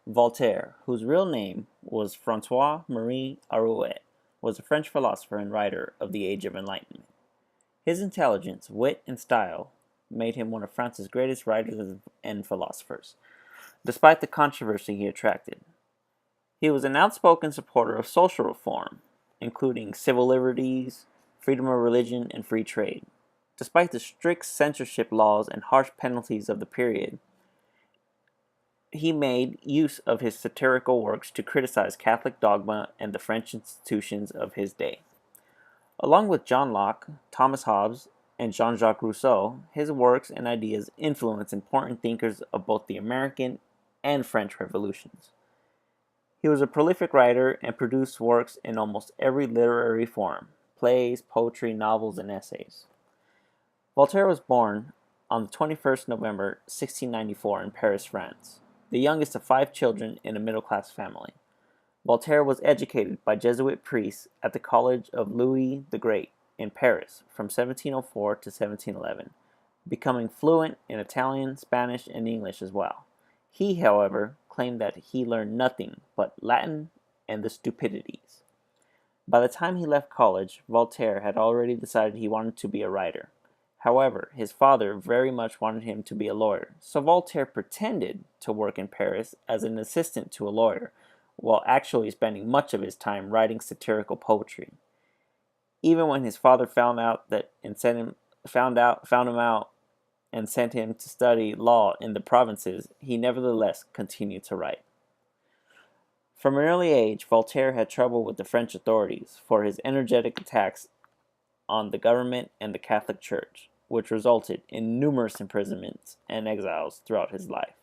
Voltaire, whose real name was Francois Marie Arouet, was a French philosopher and writer of the Age of Enlightenment. His intelligence, wit, and style made him one of France's greatest writers and philosophers, despite the controversy he attracted. He was an outspoken supporter of social reform, including civil liberties, freedom of religion, and free trade. Despite the strict censorship laws and harsh penalties of the period, he made use of his satirical works to criticize Catholic dogma and the French institutions of his day. Along with John Locke, Thomas Hobbes, and Jean-Jacques Rousseau, his works and ideas influenced important thinkers of both the American and French revolutions. He was a prolific writer and produced works in almost every literary form: plays, poetry, novels, and essays. Voltaire was born on the 21st November 1694 in Paris, France, the youngest of five children in a middle-class family. Voltaire was educated by Jesuit priests at the College of Louis the Great in Paris from 1704 to 1711, becoming fluent in Italian, Spanish, and English as well. He, however, claimed that he learned nothing but Latin and the Stupidities. By the time he left college, Voltaire had already decided he wanted to be a writer. However, his father very much wanted him to be a lawyer, so Voltaire pretended to work in Paris as an assistant to a lawyer, while actually spending much of his time writing satirical poetry. Even when his father found him out and sent him to study law in the provinces, he nevertheless continued to write. From an early age, Voltaire had trouble with the French authorities for his energetic attacks on the government and the Catholic Church, which resulted in numerous imprisonments and exiles throughout his life.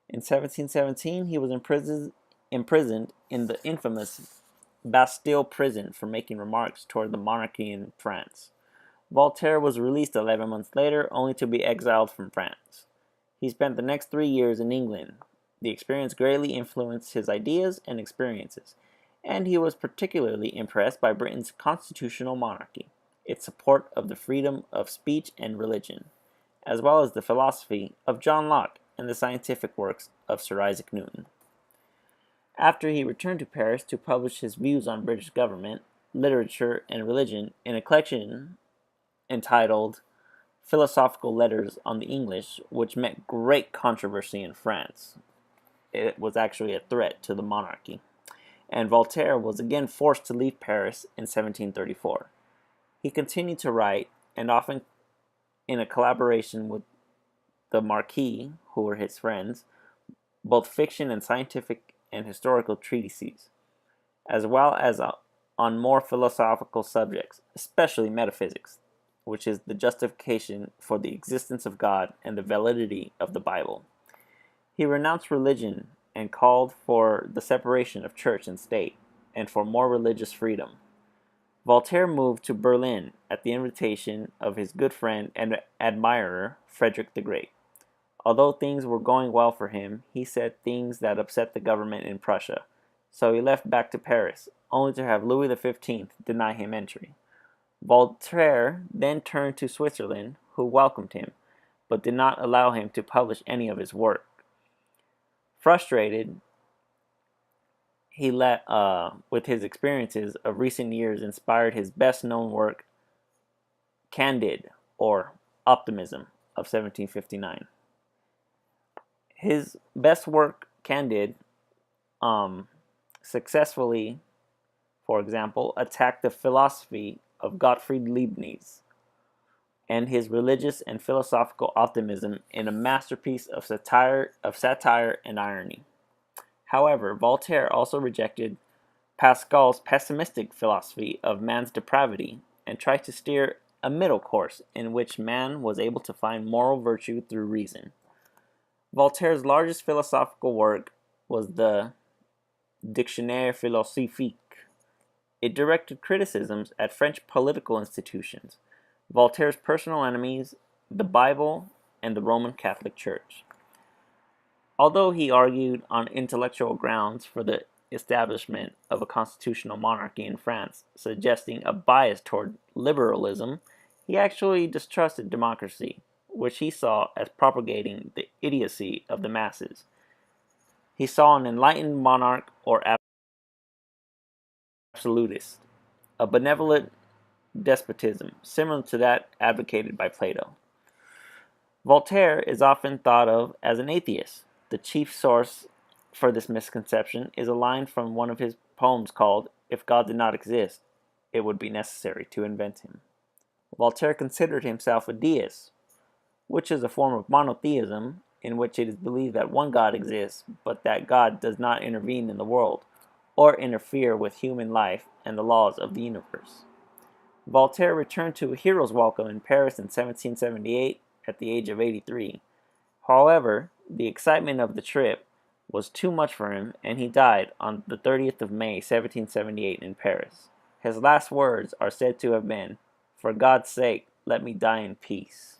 In 1717, he was imprisoned in the infamous Bastille prison for making remarks toward the monarchy in France. Voltaire was released 11 months later, only to be exiled from France. He spent the next 3 years in England. The experience greatly influenced his ideas and experiences, and he was particularly impressed by Britain's constitutional monarchy, its support of the freedom of speech and religion, as well as the philosophy of John Locke and the scientific works of Sir Isaac Newton. After he returned to Paris to publish his views on British government, literature, and religion in a collection entitled Philosophical Letters on the English, which met great controversy in France. It was actually a threat to the monarchy, and Voltaire was again forced to leave Paris in 1734. He continued to write, and often in a collaboration with the Marquis, who were his friends, both fiction and scientific and historical treatises, as well as on more philosophical subjects, especially metaphysics, which is the justification for the existence of God and the validity of the Bible. He renounced religion and called for the separation of church and state, and for more religious freedom. Voltaire moved to Berlin at the invitation of his good friend and admirer, Frederick the Great. Although things were going well for him, he said things that upset the government in Prussia, so he left back to Paris, only to have Louis XV deny him entry. Voltaire then turned to Switzerland, who welcomed him, but did not allow him to publish any of his work. Frustrated, he with his experiences of recent years inspired his best-known work, Candide, or Optimism, of 1759. His best work, Candide, successfully, for example, attacked the philosophy of Gottfried Leibniz and his religious and philosophical optimism in a masterpiece of satire and irony. However, Voltaire also rejected Pascal's pessimistic philosophy of man's depravity and tried to steer a middle course in which man was able to find moral virtue through reason. Voltaire's largest philosophical work was the Dictionnaire philosophique. It directed criticisms at French political institutions, Voltaire's personal enemies, the Bible, and the Roman Catholic Church. Although he argued on intellectual grounds for the establishment of a constitutional monarchy in France, suggesting a bias toward liberalism, he actually distrusted democracy, which he saw as propagating the idiocy of the masses. He saw an enlightened monarch or absolutist, a benevolent despotism similar to that advocated by Plato. Voltaire is often thought of as an atheist. The chief source for this misconception is a line from one of his poems called "If God did not exist, it would be necessary to invent him." Voltaire considered himself a deist, which is a form of monotheism in which it is believed that one God exists, but that God does not intervene in the world or interfere with human life and the laws of the universe. Voltaire returned to a hero's welcome in Paris in 1778 at the age of 83. However, the excitement of the trip was too much for him, and he died on the 30th of May, 1778 in Paris. His last words are said to have been, "For God's sake, let me die in peace."